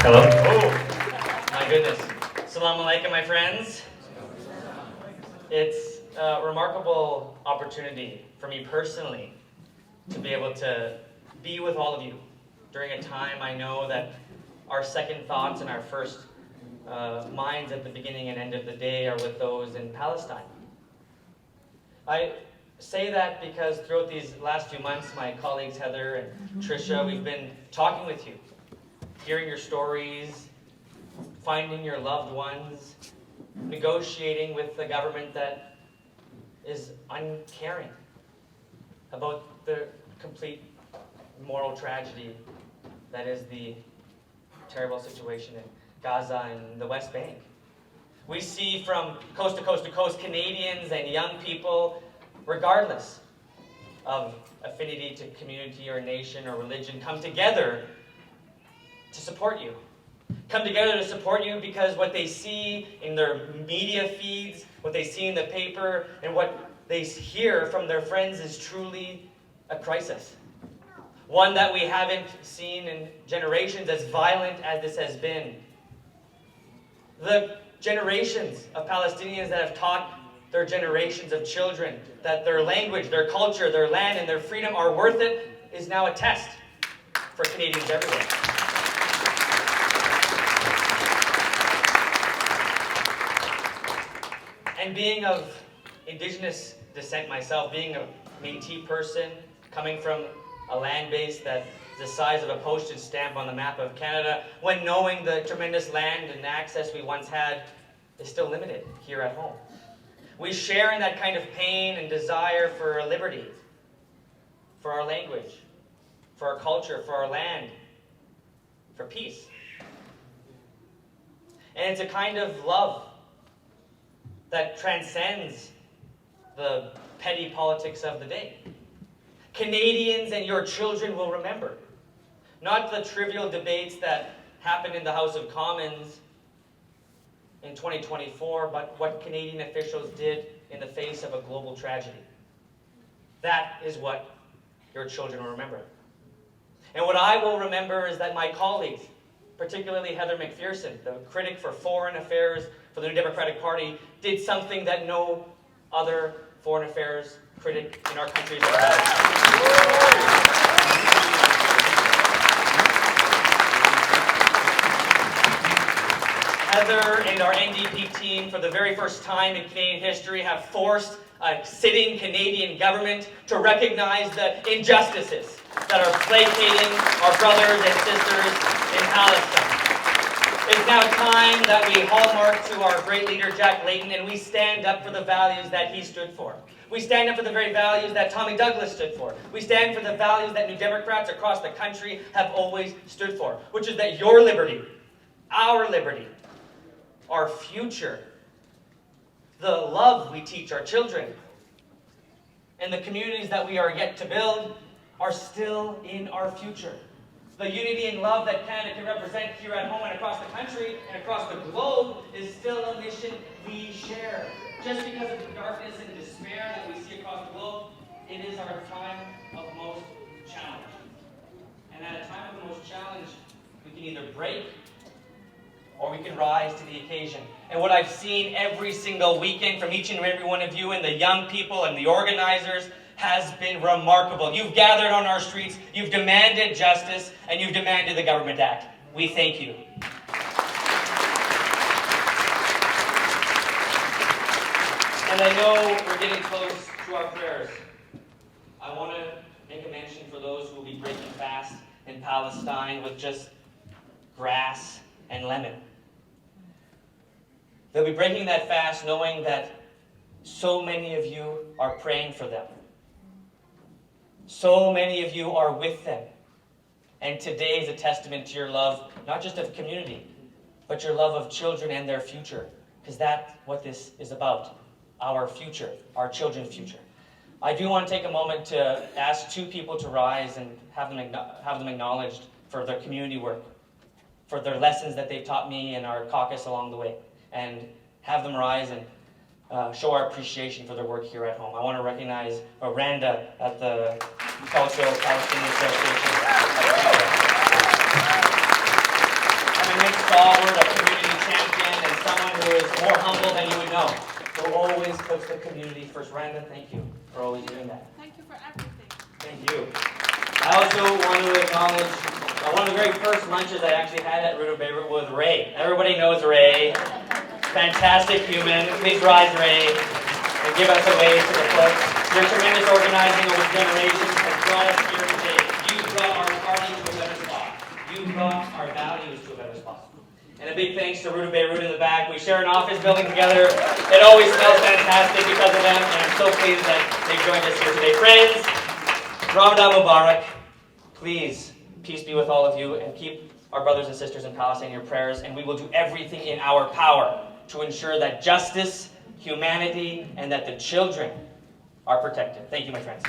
Hello? Oh, my goodness. Assalamu alaikum, my friends. It's a remarkable opportunity for me personally to be able to be with all of you during a time I know that our second thoughts and our first minds at the beginning and end of the day are with those in Palestine. I say that because throughout these last few months, my colleagues Heather and Tricia, we've been talking with you, hearing your stories, finding your loved ones, negotiating with the government that is uncaring about the complete moral tragedy that is the terrible situation in Gaza and the West Bank. We see from coast to coast to coast Canadians and young people, regardless of affinity to community or nation or religion, come together to support you. Come together to support you because what they see in their media feeds, what they see in the paper, and what they hear from their friends is truly a crisis. One that we haven't seen in generations, as violent as this has been. The generations of Palestinians that have taught their generations of children that their language, their culture, their land, and their freedom are worth it is now a test for Canadians everywhere. And being of Indigenous descent myself, being a Métis person, coming from a land base that is the size of a postage stamp on the map of Canada, when knowing the tremendous land and access we once had is still limited here at home. We share in that kind of pain and desire for liberty, for our language, for our culture, for our land, for peace. And it's a kind of love that transcends the petty politics of the day. Canadians and your children will remember, not the trivial debates that happened in the House of Commons in 2024, but what Canadian officials did in the face of a global tragedy. That is what your children will remember. And what I will remember is that my colleagues, particularly Heather McPherson, the critic for foreign affairs for the New Democratic Party, did something that no other foreign affairs critic in our country has ever done. Heather and our NDP team, for the very first time in Canadian history, have forced a sitting Canadian government to recognize the injustices that are placating our brothers and sisters in Palestine. It's now time that we hallmark to our great leader, Jack Layton, and we stand up for the values that he stood for. We stand up for the very values that Tommy Douglas stood for. We stand for the values that New Democrats across the country have always stood for, which is that your liberty, our liberty, our future, the love we teach our children, and the communities that we are yet to build are still in our future. The unity and love that Canada can represent here at home and across the country and across the globe is still a mission we share. Just because of the darkness and despair that we see across the globe, it is our time of most challenge. And at a time of the most challenge, we can either break or we can rise to the occasion. And what I've seen every single weekend from each and every one of you and the young people and the organizers has been remarkable. You've gathered on our streets, you've demanded justice, and you've demanded the government act. We thank you. And I know we're getting close to our prayers. I want to make a mention for those who will be breaking fast in Palestine with just grass and lemon. They'll be breaking that fast knowing that so many of you are praying for them. So many of you are with them. And today is a testament to your love, not just of community, but your love of children and their future. Because that's what this is about. Our future, our children's future. I do want to take a moment to ask two people to rise and have them acknowledged for their community work, for their lessons that they've taught me and our caucus along the way, and have them rise and show our appreciation for their work here at home. I want to recognize Randa at the Cultural Palestinian Association. And humble than you would know, who always puts the community first. Randa, thank you for always doing that. Thank you for everything. Thank you. I also want to acknowledge one of the very first lunches I actually had at Ruta Beirut was Ray. Everybody knows Ray. Fantastic human. Please rise, Ray, and give us a wave to the folks. Your tremendous organizing over generations has brought us here today. You brought our party to a better spot. You brought our values to a better spot. And a big thanks to Ruta Beirut in the back. We share an office building together. It always smells fantastic because of them, and I'm so pleased that they've joined us here today. Friends, Ramadan Mubarak. Please, peace be with all of you, and keep our brothers and sisters in Palestine in your prayers, and we will do everything in our power to ensure that justice, humanity, and that the children are protected. Thank you, my friends.